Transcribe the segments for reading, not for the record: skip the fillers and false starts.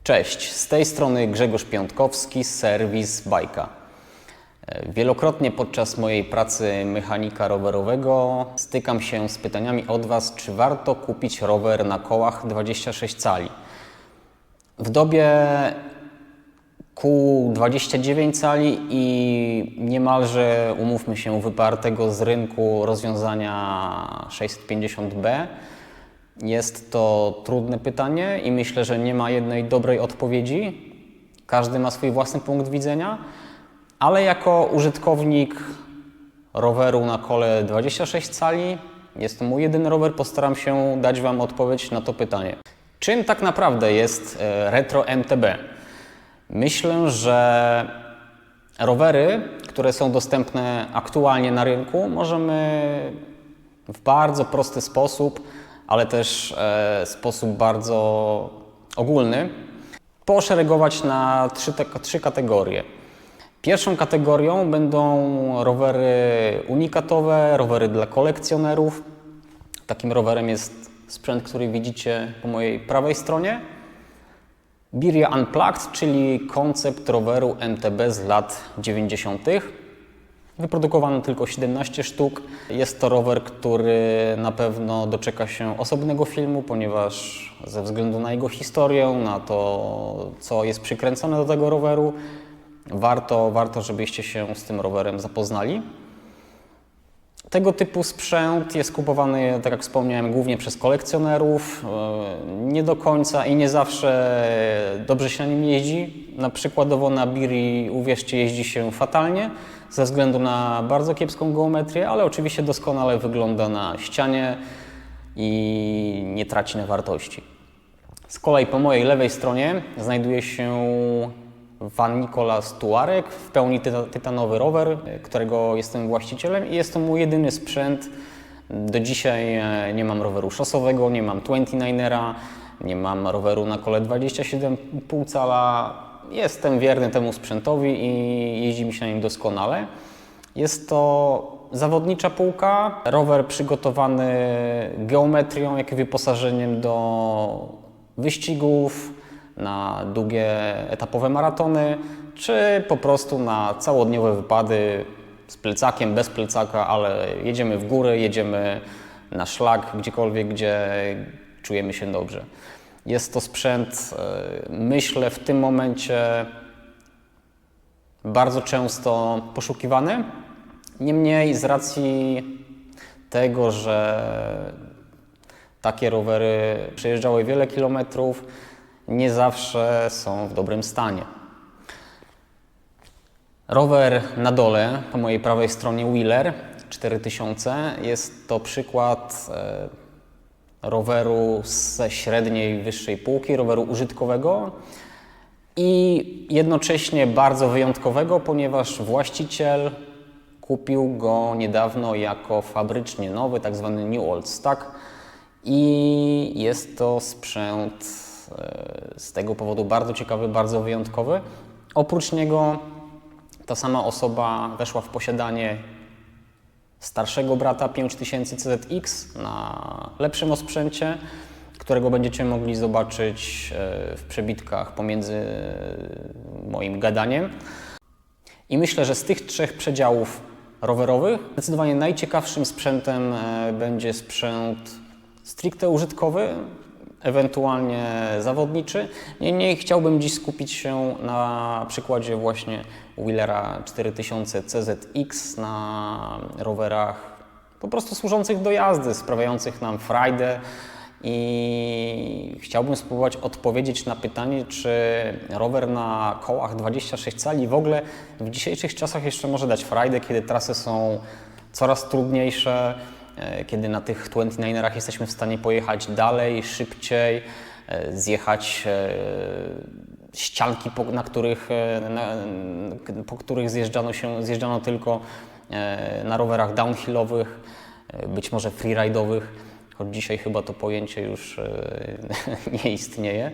Cześć, z tej strony Grzegorz Piątkowski, serwis Bajka. Wielokrotnie podczas mojej pracy mechanika rowerowego stykam się z pytaniami od Was, czy warto kupić rower na kołach 26 cali. W dobie kół 29 cali i niemalże, umówmy się, wypartego z rynku rozwiązania 650B jest to trudne pytanie i myślę, że nie ma jednej dobrej odpowiedzi. Każdy ma swój własny punkt widzenia, ale jako użytkownik roweru na kole 26 cali, jest to mój jedyny rower, postaram się dać Wam odpowiedź na to pytanie. Czym tak naprawdę jest Retro MTB? Myślę, że rowery, które są dostępne aktualnie na rynku, możemy w bardzo prosty sposób, ale też sposób bardzo ogólny, poszeregować na trzy kategorie. Pierwszą kategorią będą rowery unikatowe, rowery dla kolekcjonerów. Takim rowerem jest sprzęt, który widzicie po mojej prawej stronie. Birria Unplugged, czyli koncept roweru MTB z lat 90. Wyprodukowano tylko 17 sztuk. Jest to rower, który na pewno doczeka się osobnego filmu, ponieważ ze względu na jego historię, na to, co jest przykręcone do tego roweru, warto, żebyście się z tym rowerem zapoznali. Tego typu sprzęt jest kupowany, tak jak wspomniałem, głównie przez kolekcjonerów. Nie do końca i nie zawsze dobrze się na nim jeździ. Przykładowo na Birrii, uwierzcie, jeździ się fatalnie ze względu na bardzo kiepską geometrię, ale oczywiście doskonale wygląda na ścianie i nie traci na wartości. Z kolei po mojej lewej stronie znajduje się Van Nicolas Touareg, w pełni tytanowy rower, którego jestem właścicielem i jest to mój jedyny sprzęt. Do dzisiaj nie mam roweru szosowego, nie mam 29era, nie mam roweru na kole 27,5 cala. Jestem wierny temu sprzętowi i jeździ mi się na nim doskonale. Jest to zawodnicza półka, rower przygotowany geometrią, jak i wyposażeniem do wyścigów, na długie etapowe maratony, czy po prostu na całodniowe wypady z plecakiem, bez plecaka, ale jedziemy w góry, jedziemy na szlak, gdziekolwiek, gdzie czujemy się dobrze. Jest to sprzęt, myślę, w tym momencie bardzo często poszukiwany. Niemniej z racji tego, że takie rowery przejeżdżały wiele kilometrów, nie zawsze są w dobrym stanie. Rower na dole, po mojej prawej stronie Wheeler 4000, jest to przykład roweru ze średniej, wyższej półki, roweru użytkowego i jednocześnie bardzo wyjątkowego, ponieważ właściciel kupił go niedawno jako fabrycznie nowy, tak zwany New Old Stock, i jest to sprzęt z tego powodu bardzo ciekawy, bardzo wyjątkowy. Oprócz niego ta sama osoba weszła w posiadanie starszego brata 5000 CZX na lepszym osprzęcie, którego będziecie mogli zobaczyć w przebitkach pomiędzy moim gadaniem. I myślę, że z tych trzech przedziałów rowerowych zdecydowanie najciekawszym sprzętem będzie sprzęt stricte użytkowy, ewentualnie zawodniczy. Niemniej chciałbym dziś skupić się na przykładzie właśnie Wheelera 4000 CZX na rowerach po prostu służących do jazdy, sprawiających nam frajdę i chciałbym spróbować odpowiedzieć na pytanie, czy rower na kołach 26 cali w ogóle w dzisiejszych czasach jeszcze może dać frajdę, kiedy trasy są coraz trudniejsze, kiedy na tych 29erach jesteśmy w stanie pojechać dalej, szybciej, zjechać ścianki, po których zjeżdżano tylko na rowerach downhillowych, być może freeride'owych, choć dzisiaj chyba to pojęcie już nie istnieje.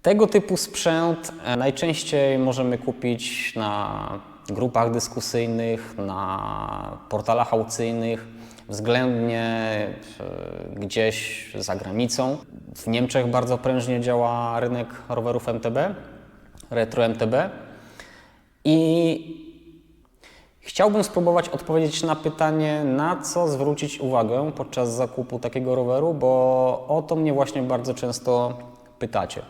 Tego typu sprzęt najczęściej możemy kupić na grupach dyskusyjnych, na portalach aukcyjnych, względnie gdzieś za granicą. W Niemczech bardzo prężnie działa rynek rowerów MTB, retro MTB i chciałbym spróbować odpowiedzieć na pytanie, na co zwrócić uwagę podczas zakupu takiego roweru, bo o to mnie właśnie bardzo często pytacie.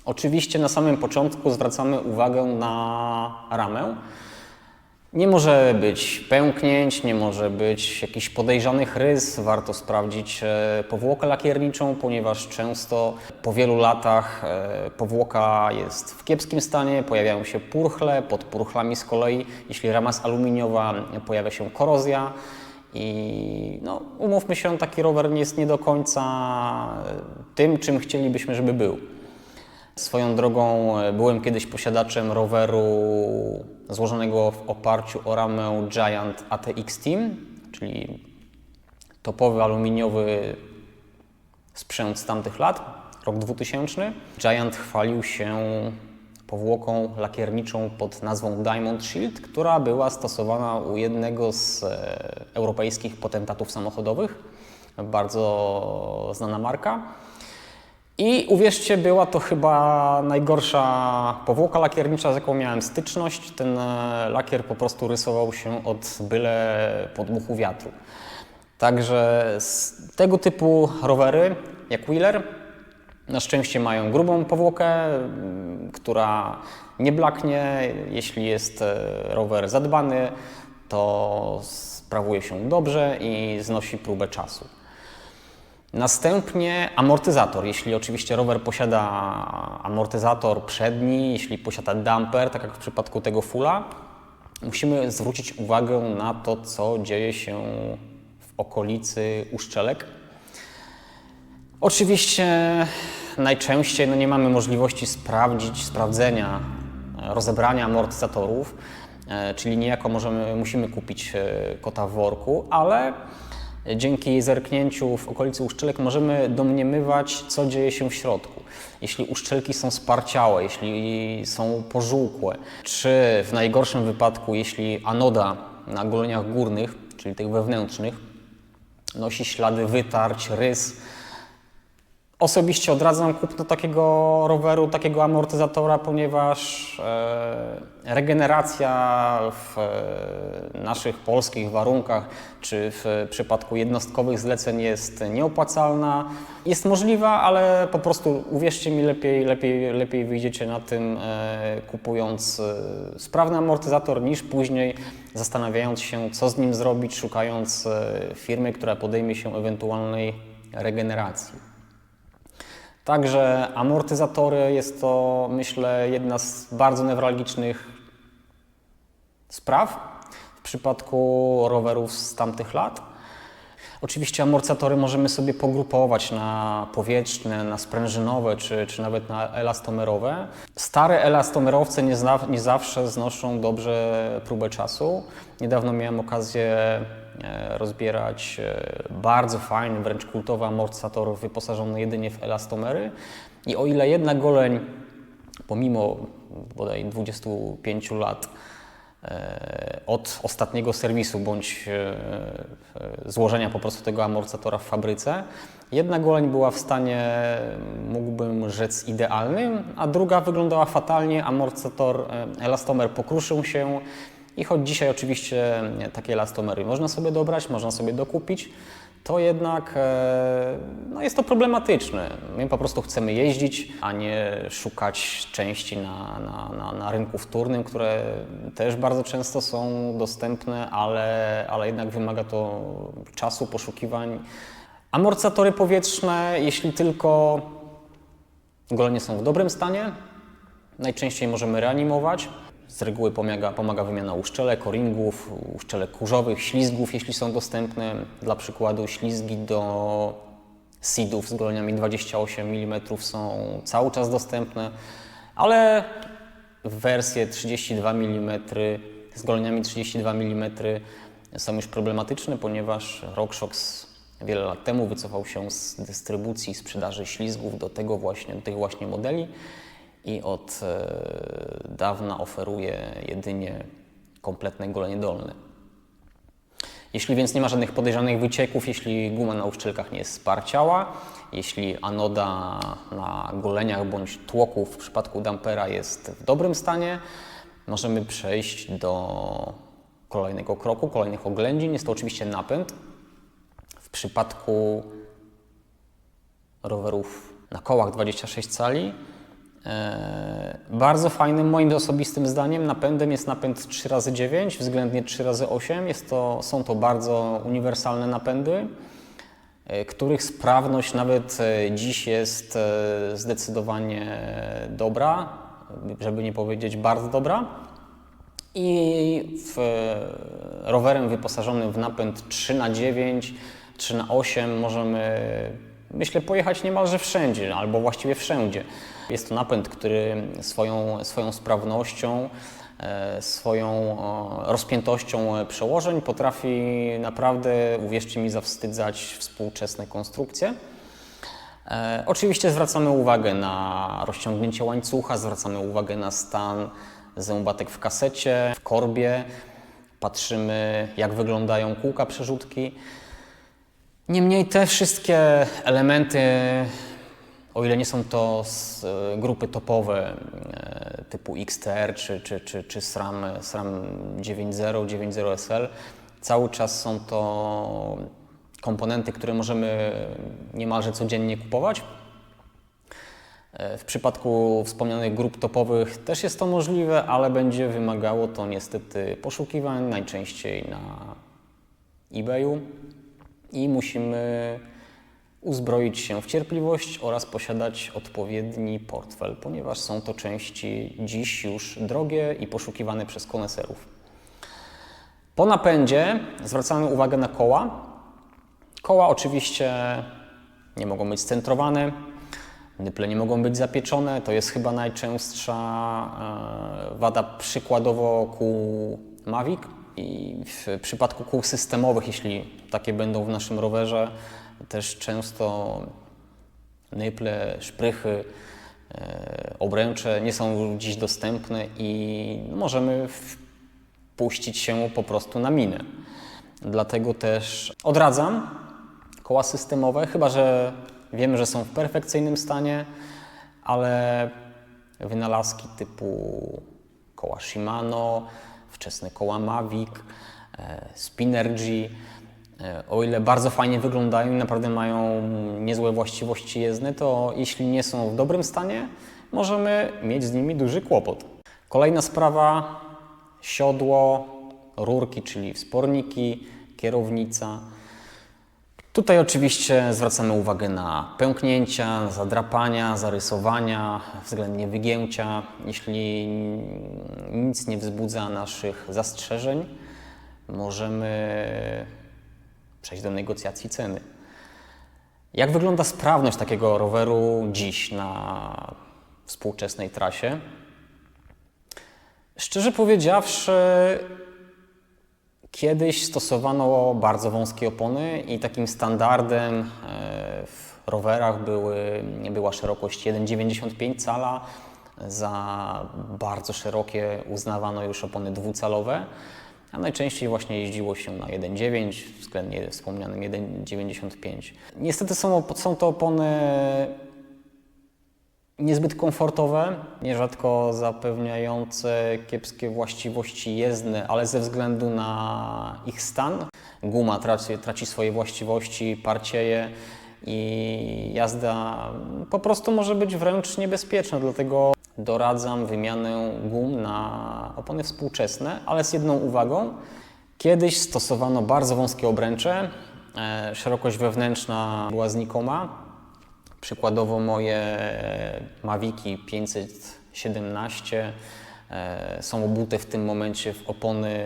Oczywiście na samym początku zwracamy uwagę na ramę. Nie może być pęknięć, nie może być jakichś podejrzanych rys. Warto sprawdzić powłokę lakierniczą, ponieważ często po wielu latach powłoka jest w kiepskim stanie, pojawiają się purchle, pod purchlami z kolei, jeśli rama jest aluminiowa, pojawia się korozja i no, umówmy się, taki rower jest nie do końca tym, czym chcielibyśmy, żeby był. Swoją drogą byłem kiedyś posiadaczem roweru złożonego w oparciu o ramę Giant ATX Team, czyli topowy aluminiowy sprzęt z tamtych lat, rok 2000. Giant chwalił się powłoką lakierniczą pod nazwą Diamond Shield, która była stosowana u jednego z europejskich potentatów samochodowych, bardzo znana marka. I uwierzcie, była to chyba najgorsza powłoka lakiernicza, z jaką miałem styczność. Ten lakier po prostu rysował się od byle podmuchu wiatru. Także tego typu rowery, jak Wheeler, na szczęście mają grubą powłokę, która nie blaknie. Jeśli jest rower zadbany, to sprawuje się dobrze i znosi próbę czasu. Następnie amortyzator. Jeśli oczywiście rower posiada amortyzator przedni, jeśli posiada damper, tak jak w przypadku tego Fulla, musimy zwrócić uwagę na to, co dzieje się w okolicy uszczelek. Oczywiście najczęściej nie mamy możliwości sprawdzenia, rozebrania amortyzatorów, czyli niejako musimy kupić kota w worku, ale dzięki zerknięciu w okolicy uszczelek możemy domniemywać, co dzieje się w środku. Jeśli uszczelki są sparciałe, jeśli są pożółkłe, czy w najgorszym wypadku, jeśli anoda na goleniach górnych, czyli tych wewnętrznych, nosi ślady wytarć, rys. Osobiście odradzam kupno takiego roweru, takiego amortyzatora, ponieważ regeneracja w naszych polskich warunkach czy w przypadku jednostkowych zleceń jest nieopłacalna. Jest możliwa, ale po prostu uwierzcie mi, lepiej wyjdziecie na tym kupując sprawny amortyzator niż później zastanawiając się, co z nim zrobić, szukając firmy, która podejmie się ewentualnej regeneracji. Także amortyzatory jest to, myślę, jedna z bardzo newralgicznych spraw w przypadku rowerów z tamtych lat. Oczywiście amortyzatory możemy sobie pogrupować na powietrzne, na sprężynowe czy nawet na elastomerowe. Stare elastomerowce nie zawsze znoszą dobrze próbę czasu. Niedawno miałem okazję rozbierać bardzo fajny, wręcz kultowy amortyzator wyposażony jedynie w elastomery i o ile jedna goleń, pomimo bodaj 25 lat od ostatniego serwisu bądź złożenia po prostu tego amortyzatora w fabryce, jedna goleń była w stanie, mógłbym rzec, idealnym, a druga wyglądała fatalnie, elastomer pokruszył się. I choć dzisiaj oczywiście takie elastomery można sobie dobrać, można sobie dokupić, to jednak no jest to problematyczne. My po prostu chcemy jeździć, a nie szukać części na rynku wtórnym, które też bardzo często są dostępne, ale jednak wymaga to czasu, poszukiwań. Amortyzatory powietrzne, jeśli tylko golenie są w dobrym stanie, najczęściej możemy reanimować. Z reguły pomaga wymiana uszczelek, o-ringów, uszczelek kurzowych, ślizgów, jeśli są dostępne. Dla przykładu ślizgi do seedów z goleniami 28 mm są cały czas dostępne, ale wersje 32 mm z goleniami 32 mm są już problematyczne, ponieważ RockShox wiele lat temu wycofał się z dystrybucji i sprzedaży ślizgów do tych właśnie modeli i od dawna oferuje jedynie kompletne golenie dolne. Jeśli więc nie ma żadnych podejrzanych wycieków, jeśli guma na uszczelkach nie jest sparciała, jeśli anoda na goleniach bądź tłoku w przypadku dampera jest w dobrym stanie, możemy przejść do kolejnego kroku, kolejnych oględzin. Jest to oczywiście napęd. W przypadku rowerów na kołach 26 cali bardzo fajnym, moim osobistym zdaniem, napędem jest napęd 3x9, względnie 3x8. Są to bardzo uniwersalne napędy, których sprawność nawet dziś jest zdecydowanie dobra, żeby nie powiedzieć bardzo dobra. I rowerem wyposażonym w napęd 3x9, 3x8 możemy, myślę, pojechać niemalże wszędzie, albo właściwie wszędzie. Jest to napęd, który swoją sprawnością, swoją rozpiętością przełożeń potrafi naprawdę, uwierzcie mi, zawstydzać współczesne konstrukcje. Oczywiście zwracamy uwagę na rozciągnięcie łańcucha, zwracamy uwagę na stan zębatek w kasecie, w korbie. Patrzymy, jak wyglądają kółka przerzutki. Niemniej te wszystkie elementy, o ile nie są to grupy topowe typu XTR czy SRAM 9.0, 9.0 SL, cały czas są to komponenty, które możemy niemalże codziennie kupować. W przypadku wspomnianych grup topowych też jest to możliwe, ale będzie wymagało to niestety poszukiwań, najczęściej na eBayu, i musimy uzbroić się w cierpliwość oraz posiadać odpowiedni portfel, ponieważ są to części dziś już drogie i poszukiwane przez koneserów. Po napędzie zwracamy uwagę na koła. Koła oczywiście nie mogą być scentrowane, nyple nie mogą być zapieczone. To jest chyba najczęstsza wada, przykładowo kół Mavic. I w przypadku kół systemowych, jeśli takie będą w naszym rowerze, też często nyple, szprychy, obręcze nie są dziś dostępne i możemy wpuścić się po prostu na minę. Dlatego też odradzam koła systemowe, chyba że wiemy, że są w perfekcyjnym stanie, ale wynalazki typu koła Shimano, wczesne koła Mavic, Spinergy, o ile bardzo fajnie wyglądają i naprawdę mają niezłe właściwości jezdne, to jeśli nie są w dobrym stanie, możemy mieć z nimi duży kłopot. Kolejna sprawa, siodło, rurki, czyli wsporniki, kierownica. Tutaj oczywiście zwracamy uwagę na pęknięcia, zadrapania, zarysowania, względnie wygięcia. Jeśli nic nie wzbudza naszych zastrzeżeń, możemy przejść do negocjacji ceny. Jak wygląda sprawność takiego roweru dziś na współczesnej trasie? Szczerze powiedziawszy, kiedyś stosowano bardzo wąskie opony i takim standardem w rowerach była szerokość 1,95 cala. Za bardzo szerokie uznawano już opony dwucalowe, a najczęściej właśnie jeździło się na 1,9, względnie wspomnianym 1,95. Niestety są to opony niezbyt komfortowe, nierzadko zapewniające kiepskie właściwości jezdne, ale ze względu na ich stan guma traci swoje właściwości, parcieje i jazda po prostu może być wręcz niebezpieczna. Dlatego doradzam wymianę gum na opony współczesne, ale z jedną uwagą. Kiedyś stosowano bardzo wąskie obręcze, szerokość wewnętrzna była znikoma. Przykładowo moje Maviki 517 są obute w tym momencie w opony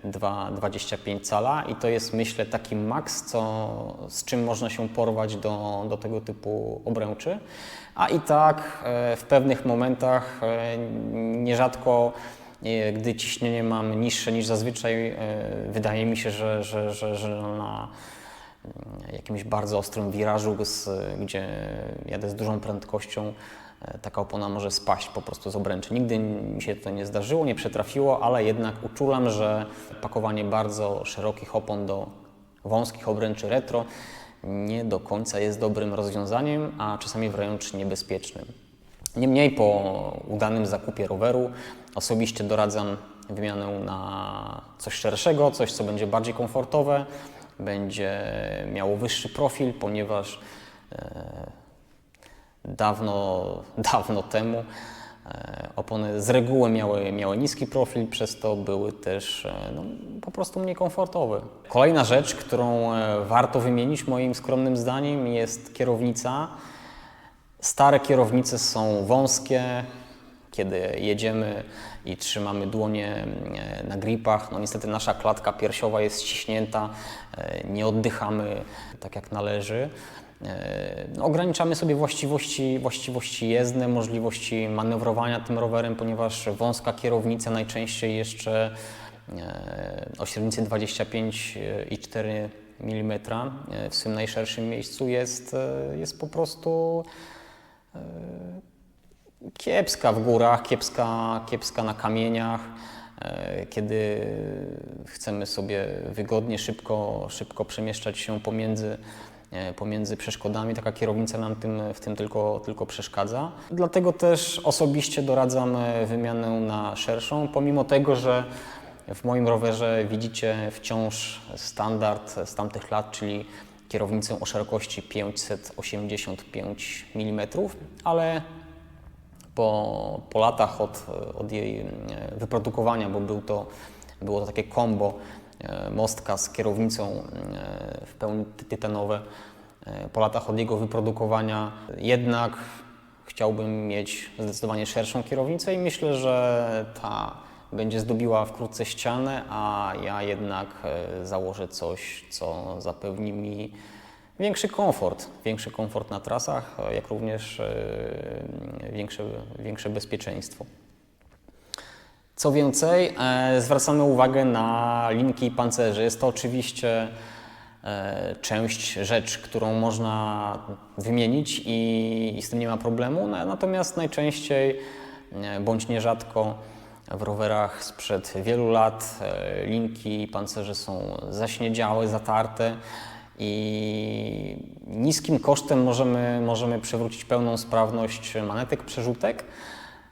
2,25 cala i to jest, myślę, taki maks, z czym można się porwać do tego typu obręczy. A i tak w pewnych momentach nierzadko, gdy ciśnienie mam niższe niż zazwyczaj, wydaje mi się, że jakimś bardzo ostrym wirażu, gdzie jadę z dużą prędkością, taka opona może spaść po prostu z obręczy. Nigdy mi się to nie zdarzyło, nie przetrafiło, ale jednak uczulam, że pakowanie bardzo szerokich opon do wąskich obręczy retro nie do końca jest dobrym rozwiązaniem, a czasami wręcz niebezpiecznym. Niemniej po udanym zakupie roweru osobiście doradzam wymianę na coś szerszego, coś co będzie bardziej komfortowe, będzie miało wyższy profil, ponieważ dawno temu opony z reguły miały niski profil, przez to były też po prostu mniej komfortowe. Kolejna rzecz, którą warto wymienić moim skromnym zdaniem, jest kierownica. Stare kierownice są wąskie, kiedy jedziemy i trzymamy dłonie na gripach. No niestety nasza klatka piersiowa jest ściśnięta, nie oddychamy tak jak należy. Ograniczamy sobie właściwości jezdne, możliwości manewrowania tym rowerem, ponieważ wąska kierownica najczęściej jeszcze o średnicy 25,4 mm w swym najszerszym miejscu jest po prostu kiepska w górach, kiepska na kamieniach, kiedy chcemy sobie wygodnie, szybko przemieszczać się pomiędzy przeszkodami. Taka kierownica nam w tym tylko przeszkadza. Dlatego też osobiście doradzam wymianę na szerszą, pomimo tego, że w moim rowerze widzicie wciąż standard z tamtych lat, czyli kierownicę o szerokości 585 mm, ale po latach od jej wyprodukowania, bo było to takie combo mostka z kierownicą w pełni tytanowe, po latach od jego wyprodukowania jednak chciałbym mieć zdecydowanie szerszą kierownicę i myślę, że ta będzie zdobiła wkrótce ścianę, a ja jednak założę coś, co zapewni mi większy komfort na trasach, jak również większe bezpieczeństwo. Co więcej, zwracamy uwagę na linki i pancerze. Jest to oczywiście rzecz, którą można wymienić i z tym nie ma problemu, natomiast najczęściej, bądź nierzadko, w rowerach sprzed wielu lat linki i pancerze są zaśniedziałe, zatarte i niskim kosztem możemy przywrócić pełną sprawność manetek, przerzutek.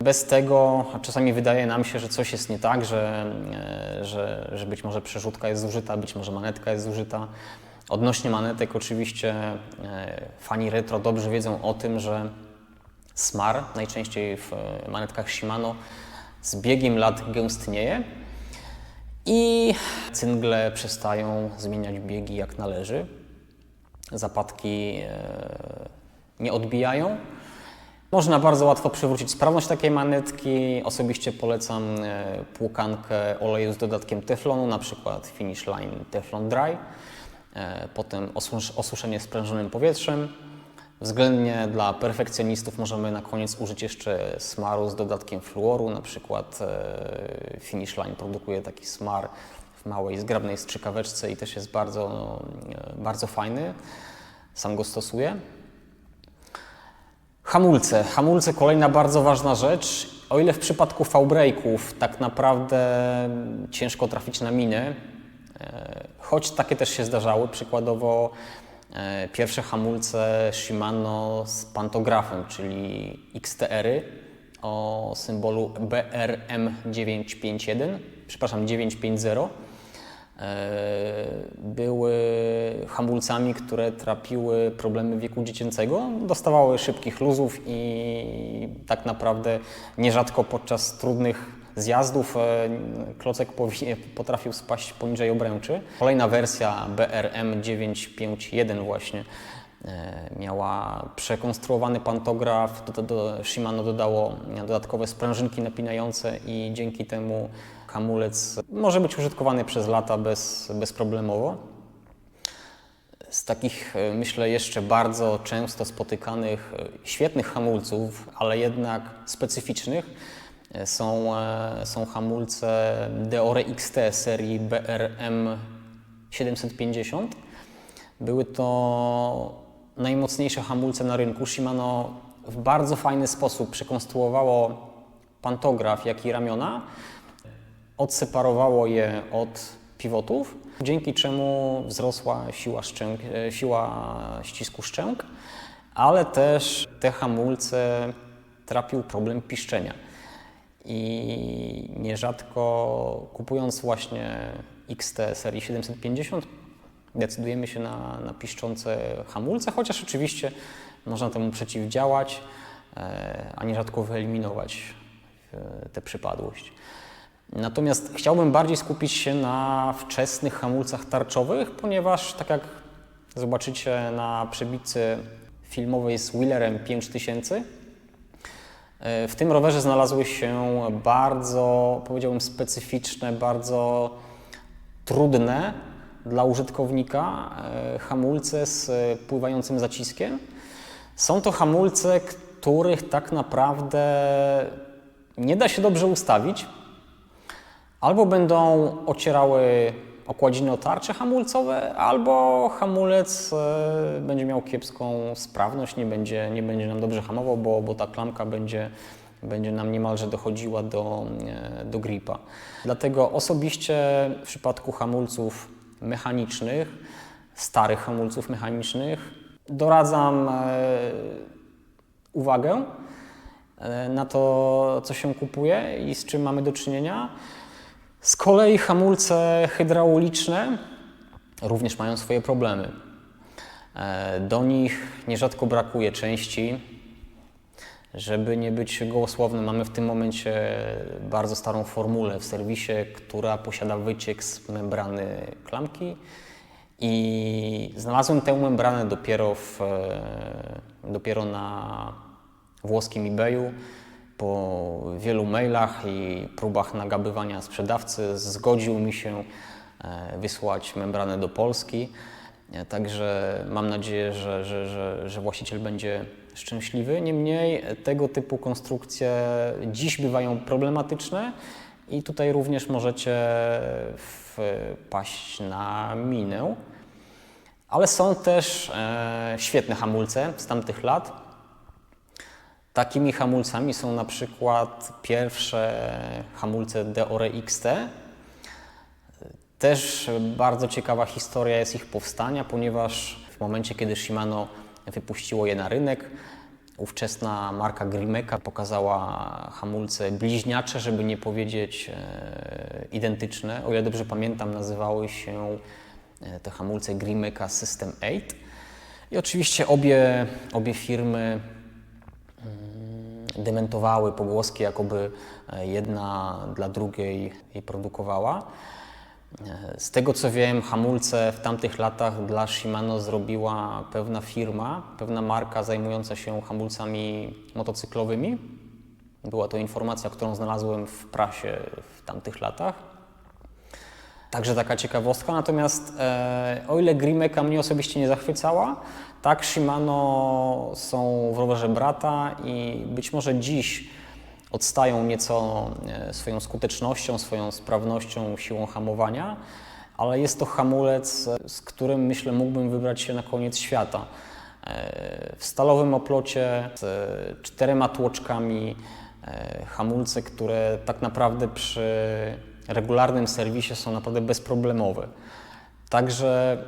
Bez tego czasami wydaje nam się, że coś jest nie tak, że być może przerzutka jest zużyta, być może manetka jest zużyta. Odnośnie manetek oczywiście fani retro dobrze wiedzą o tym, że smar, najczęściej w manetkach Shimano, z biegiem lat gęstnieje i cyngle przestają zmieniać biegi jak należy. Zapadki nie odbijają. Można bardzo łatwo przywrócić sprawność takiej manetki. Osobiście polecam płukankę oleju z dodatkiem teflonu, na przykład Finish Line Teflon Dry. Potem osuszenie sprężonym powietrzem. Względnie dla perfekcjonistów możemy na koniec użyć jeszcze smaru z dodatkiem fluoru. Na przykład Finish Line produkuje taki smar w małej, zgrabnej strzykaweczce i też jest bardzo fajny. Sam go stosuję. Hamulce, kolejna bardzo ważna rzecz. O ile w przypadku V-brake'ów tak naprawdę ciężko trafić na miny, choć takie też się zdarzały, przykładowo pierwsze hamulce Shimano z pantografem, czyli XTR-y o symbolu BRM950, były hamulcami, które trapiły problemy wieku dziecięcego, dostawały szybkich luzów i tak naprawdę nierzadko podczas trudnych zjazdów klocek potrafił spaść poniżej obręczy. Kolejna wersja BRM 951 właśnie miała przekonstruowany pantograf, Shimano dodało dodatkowe sprężynki napinające i dzięki temu hamulec może być użytkowany przez lata bezproblemowo. Z takich, myślę, jeszcze bardzo często spotykanych, świetnych hamulców, ale jednak specyficznych, są hamulce Deore XT serii BRM 750. Były to najmocniejsze hamulce na rynku. Shimano w bardzo fajny sposób przekonstruowało pantograf, jak i ramiona, odseparowało je od pivotów, dzięki czemu wzrosła siła ścisku szczęk, ale też te hamulce trapił problem piszczenia. I nierzadko kupując właśnie XT serii 750 decydujemy się na piszczące hamulce, chociaż oczywiście można temu przeciwdziałać, a nierzadko wyeliminować tę przypadłość. Natomiast chciałbym bardziej skupić się na wczesnych hamulcach tarczowych, ponieważ tak jak zobaczycie na przebitce filmowej z Wheelerem 5000, w tym rowerze znalazły się bardzo, powiedziałbym, specyficzne, bardzo trudne dla użytkownika hamulce z pływającym zaciskiem. Są to hamulce, których tak naprawdę nie da się dobrze ustawić. Albo będą ocierały okładziny o tarcze hamulcowe, albo hamulec będzie miał kiepską sprawność, nie będzie nam dobrze hamował, bo ta klamka będzie nam niemalże dochodziła do gripa. Dlatego osobiście w przypadku hamulców mechanicznych, starych hamulców mechanicznych, doradzam uwagę na to, co się kupuje i z czym mamy do czynienia. Z kolei hamulce hydrauliczne również mają swoje problemy. Do nich nierzadko brakuje części. Żeby nie być gołosłownym, mamy w tym momencie bardzo starą formułę w serwisie, która posiada wyciek z membrany klamki i znalazłem tę membranę dopiero na włoskim eBayu. Po wielu mailach i próbach nagabywania sprzedawcy zgodził mi się wysłać membranę do Polski. Także mam nadzieję, że właściciel będzie szczęśliwy. Niemniej tego typu konstrukcje dziś bywają problematyczne i tutaj również możecie wpaść na minę. Ale są też świetne hamulce z tamtych lat. Takimi hamulcami są na przykład pierwsze hamulce Deore XT. Też bardzo ciekawa historia jest ich powstania, ponieważ w momencie, kiedy Shimano wypuściło je na rynek, ówczesna marka Grimeca pokazała hamulce bliźniacze, żeby nie powiedzieć identyczne. O ile dobrze pamiętam, nazywały się te hamulce Grimeca System 8. I oczywiście obie firmy dementowały pogłoski, jakoby jedna dla drugiej jej produkowała. Z tego co wiem, hamulce w tamtych latach dla Shimano zrobiła pewna firma, pewna marka zajmująca się hamulcami motocyklowymi. Była to informacja, którą znalazłem w prasie w tamtych latach. Także taka ciekawostka, natomiast o ile Grimeca mnie osobiście nie zachwycała, tak Shimano są w rowerze brata i być może dziś odstają nieco swoją skutecznością, swoją sprawnością, siłą hamowania, ale jest to hamulec, z którym myślę mógłbym wybrać się na koniec świata. W stalowym oplocie z 4 tłoczkami, hamulce, które tak naprawdę przy regularnym serwisie są naprawdę bezproblemowe. Także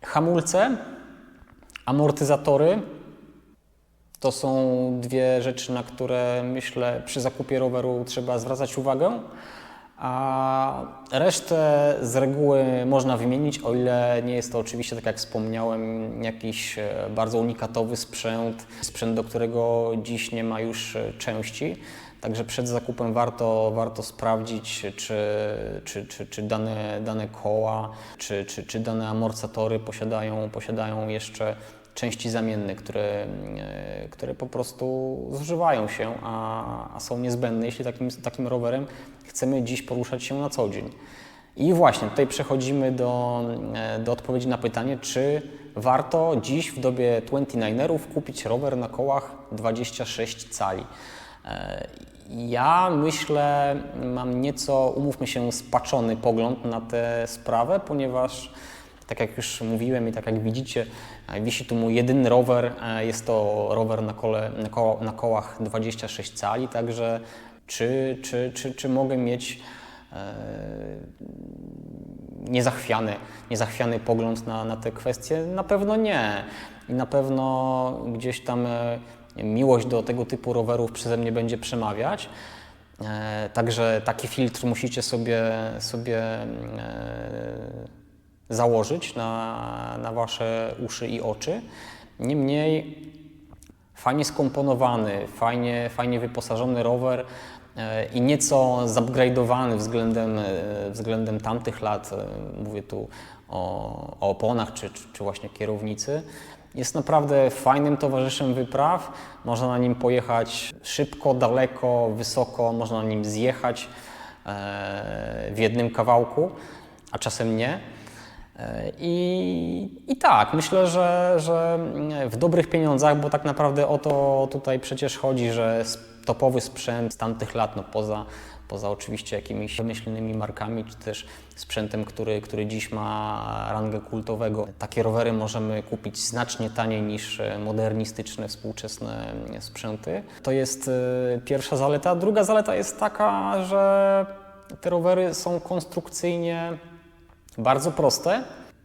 hamulce, amortyzatory to są dwie rzeczy, na które myślę przy zakupie roweru trzeba zwracać uwagę, a resztę z reguły można wymienić, o ile nie jest to oczywiście, tak jak wspomniałem, jakiś bardzo unikatowy sprzęt, do którego dziś nie ma już części. Także przed zakupem warto sprawdzić, czy dane koła, czy dane amortyzatory posiadają jeszcze części zamienne, które po prostu zużywają się, a są niezbędne, jeśli takim rowerem chcemy dziś poruszać się na co dzień. I właśnie tutaj przechodzimy do odpowiedzi na pytanie, czy warto dziś w dobie 29erów kupić rower na kołach 26 cali. Ja myślę, mam nieco, umówmy się, spaczony pogląd na tę sprawę, ponieważ tak Tak jak już mówiłem i tak jak widzicie, wisi tu mój jedyny rower. Jest to rower na kołach 26 cali, także czy mogę mieć niezachwiany pogląd na te kwestie? Na pewno nie. I na pewno gdzieś tam miłość do tego typu rowerów przeze mnie będzie przemawiać. Także taki filtr musicie sobie założyć na wasze uszy i oczy. Niemniej fajnie skomponowany, fajnie wyposażony rower i nieco zupgrade'owany względem tamtych lat, mówię tu o oponach czy właśnie kierownicy, jest naprawdę fajnym towarzyszem wypraw. Można na nim pojechać szybko, daleko, wysoko, można na nim zjechać w jednym kawałku, a czasem nie. I tak, myślę, że w dobrych pieniądzach, bo tak naprawdę o to tutaj przecież chodzi, że topowy sprzęt z tamtych lat, no poza oczywiście jakimiś wymyślonymi markami, czy też sprzętem, który dziś ma rangę kultowego. Takie rowery możemy kupić znacznie taniej niż modernistyczne, współczesne sprzęty. To jest pierwsza zaleta. Druga zaleta jest taka, że te rowery są konstrukcyjnie bardzo proste,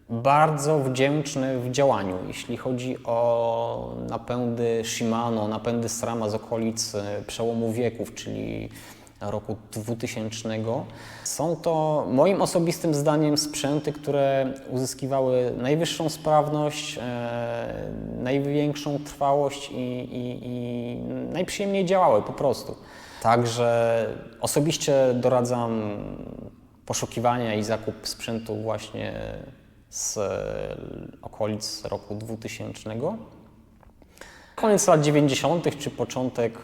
bardzo wdzięczne w działaniu. Jeśli chodzi o napędy Shimano, napędy SRAMa z okolic przełomu wieków, czyli roku 2000. Są to moim osobistym zdaniem sprzęty, które uzyskiwały najwyższą sprawność, największą trwałość i najprzyjemniej działały po prostu. Także osobiście doradzam poszukiwania i zakup sprzętu właśnie z okolic roku 2000. Koniec lat 90. czy początek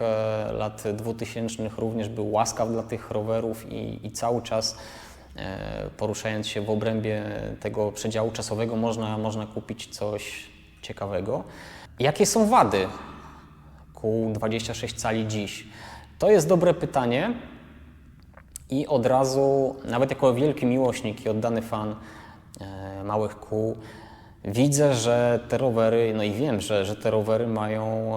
lat 2000 również był łaskaw dla tych rowerów i cały czas poruszając się w obrębie tego przedziału czasowego można kupić coś ciekawego. Jakie są wady kół 26 cali dziś? To jest dobre pytanie i od razu, nawet jako wielki miłośnik i oddany fan małych kół, widzę, że te rowery, no i wiem, że te rowery mają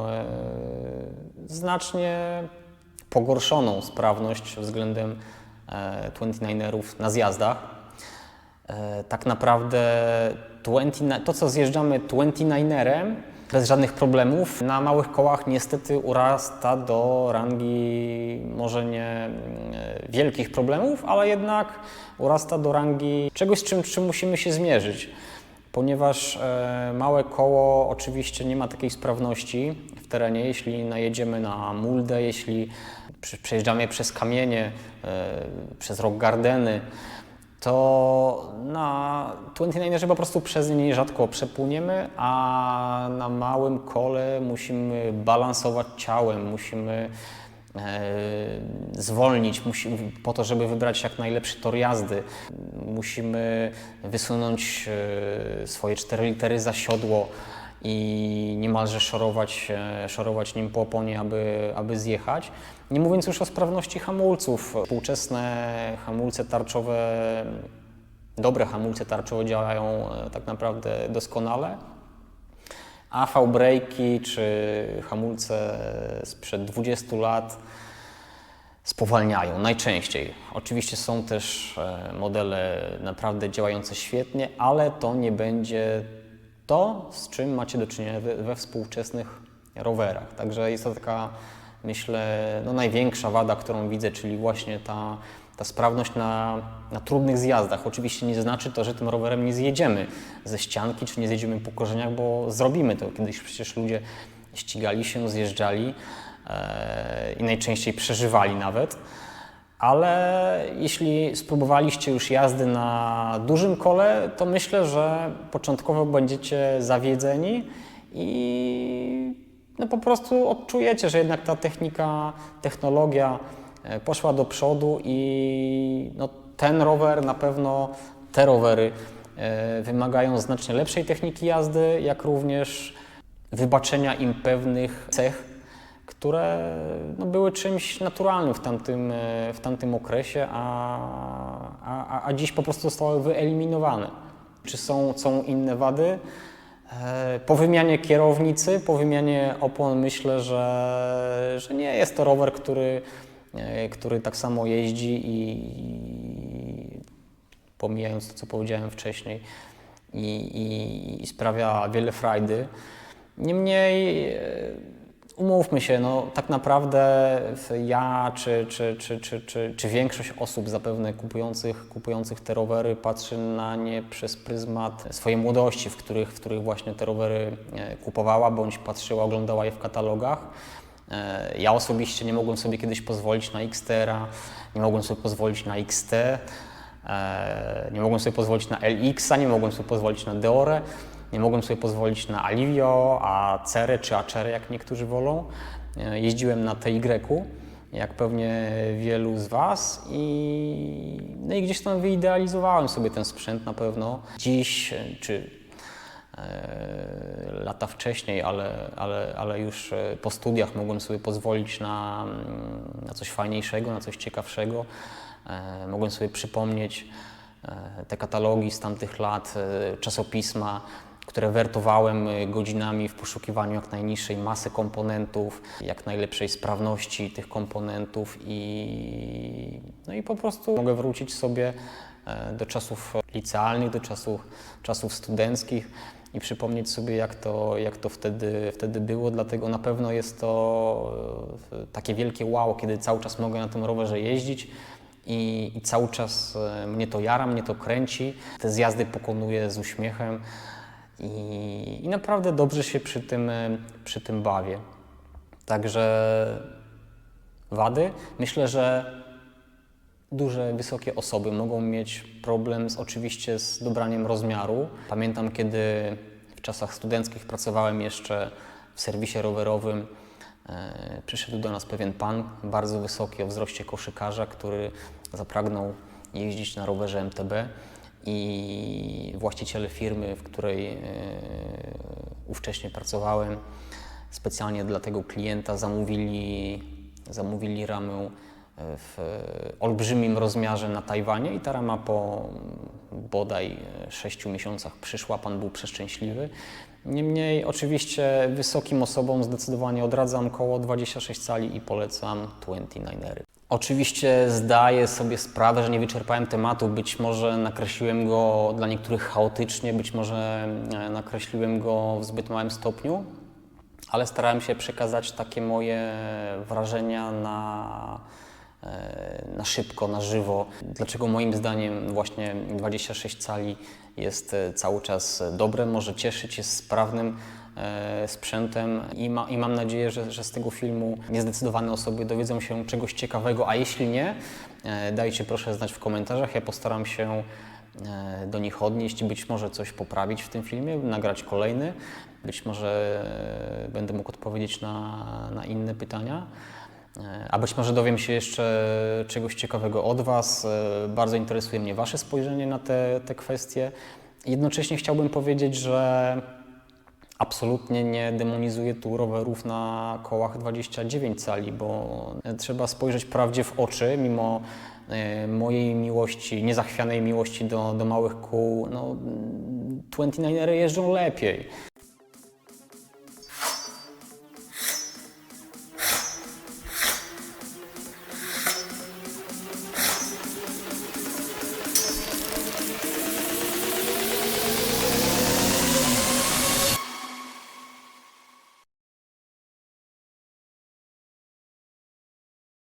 znacznie pogorszoną sprawność względem 29erów na zjazdach. Tak naprawdę to, co zjeżdżamy 29erem, bez żadnych problemów, na małych kołach niestety urasta do rangi może nie wielkich problemów, ale jednak urasta do rangi czegoś, z czym musimy się zmierzyć. Ponieważ małe koło oczywiście nie ma takiej sprawności w terenie, jeśli najedziemy na muldę, jeśli przejeżdżamy przez kamienie, przez rock gardeny, to na 29erze po prostu przez nie rzadko przepłyniemy, a na małym kole musimy balansować ciałem, musimy zwolnić, po to, żeby wybrać jak najlepszy tor jazdy. Musimy wysunąć swoje 4 litery za siodło i niemalże szorować nim po oponie, aby zjechać. Nie mówiąc już o sprawności hamulców. Współczesne hamulce tarczowe, dobre hamulce tarczowe działają tak naprawdę doskonale. AV brejki czy hamulce sprzed 20 lat spowalniają najczęściej. Oczywiście są też modele naprawdę działające świetnie, ale to nie będzie to, z czym macie do czynienia we współczesnych rowerach. Także jest to taka, myślę, no największa wada, którą widzę, czyli właśnie ta sprawność na trudnych zjazdach. Oczywiście nie znaczy to, że tym rowerem nie zjedziemy ze ścianki, czy nie zjedziemy po korzeniach, bo zrobimy to. Kiedyś przecież ludzie ścigali się, zjeżdżali i najczęściej przeżywali nawet. Ale jeśli spróbowaliście już jazdy na dużym kole, to myślę, że początkowo będziecie zawiedzeni i no po prostu odczujecie, że jednak ta technologia poszła do przodu i no, ten rower, na pewno te rowery wymagają znacznie lepszej techniki jazdy, jak również wybaczenia im pewnych cech, które no, były czymś naturalnym w tamtym okresie, a dziś po prostu zostały wyeliminowane. Czy są inne wady? Po wymianie kierownicy, po wymianie opon myślę, że nie jest to rower, który tak samo jeździ i pomijając to, co powiedziałem wcześniej, i sprawia wiele frajdy. Niemniej umówmy się, no, tak naprawdę ja czy większość osób zapewne kupujących te rowery patrzy na nie przez pryzmat swojej młodości, w których właśnie te rowery kupowała bądź patrzyła, oglądała je w katalogach. Ja osobiście nie mogłem sobie kiedyś pozwolić na XTR-a, nie mogłem sobie pozwolić na XT, nie mogłem sobie pozwolić na LX-a, nie mogłem sobie pozwolić na Deore. Nie mogłem sobie pozwolić na Alivio, Acerę czy Acerę, jak niektórzy wolą. Jeździłem na TY, jak pewnie wielu z Was no i gdzieś tam wyidealizowałem sobie ten sprzęt na pewno. Dziś, czy lata wcześniej, ale już po studiach mogłem sobie pozwolić na coś fajniejszego, na coś ciekawszego. Mogłem sobie przypomnieć te katalogi z tamtych lat, czasopisma, które wertowałem godzinami w poszukiwaniu jak najniższej masy komponentów, jak najlepszej sprawności tych komponentów no i po prostu mogę wrócić sobie do czasów licealnych, do czasów studenckich i przypomnieć sobie, jak to wtedy było. Dlatego na pewno jest to takie wielkie wow, kiedy cały czas mogę na tym rowerze jeździć. I cały czas mnie to jara, mnie to kręci. Te zjazdy pokonuję z uśmiechem i naprawdę dobrze się przy tym bawię. Także wady. Myślę, że duże, wysokie osoby mogą mieć problem oczywiście z dobraniem rozmiaru. Pamiętam, kiedy w czasach studenckich pracowałem jeszcze w serwisie rowerowym. Przyszedł do nas pewien pan, bardzo wysoki, o wzroście koszykarza, który zapragnął jeździć na rowerze MTB i właściciele firmy, w której ówcześnie pracowałem, specjalnie dla tego klienta zamówili ramę w olbrzymim rozmiarze na Tajwanie i ta rama po bodaj 6 miesiącach przyszła, pan był przeszczęśliwy. Niemniej oczywiście wysokim osobom zdecydowanie odradzam koło 26 cali i polecam 29ery. Oczywiście zdaję sobie sprawę, że nie wyczerpałem tematu, być może nakreśliłem go dla niektórych chaotycznie, być może nakreśliłem go w zbyt małym stopniu, ale starałem się przekazać takie moje wrażenia na szybko, na żywo. Dlaczego moim zdaniem właśnie 26 cali jest cały czas dobre, może cieszyć, jest sprawnym sprzętem i mam nadzieję, że z tego filmu niezdecydowane osoby dowiedzą się czegoś ciekawego, a jeśli nie, dajcie proszę znać w komentarzach, ja postaram się do nich odnieść, być może coś poprawić w tym filmie, nagrać kolejny, być może będę mógł odpowiedzieć na inne pytania. A być może dowiem się jeszcze czegoś ciekawego od Was. Bardzo interesuje mnie Wasze spojrzenie na te kwestie. Jednocześnie chciałbym powiedzieć, że absolutnie nie demonizuję tu rowerów na kołach 29 cali, bo trzeba spojrzeć prawdzie w oczy, mimo mojej miłości, niezachwianej miłości do małych kół, no 29ery jeżdżą lepiej.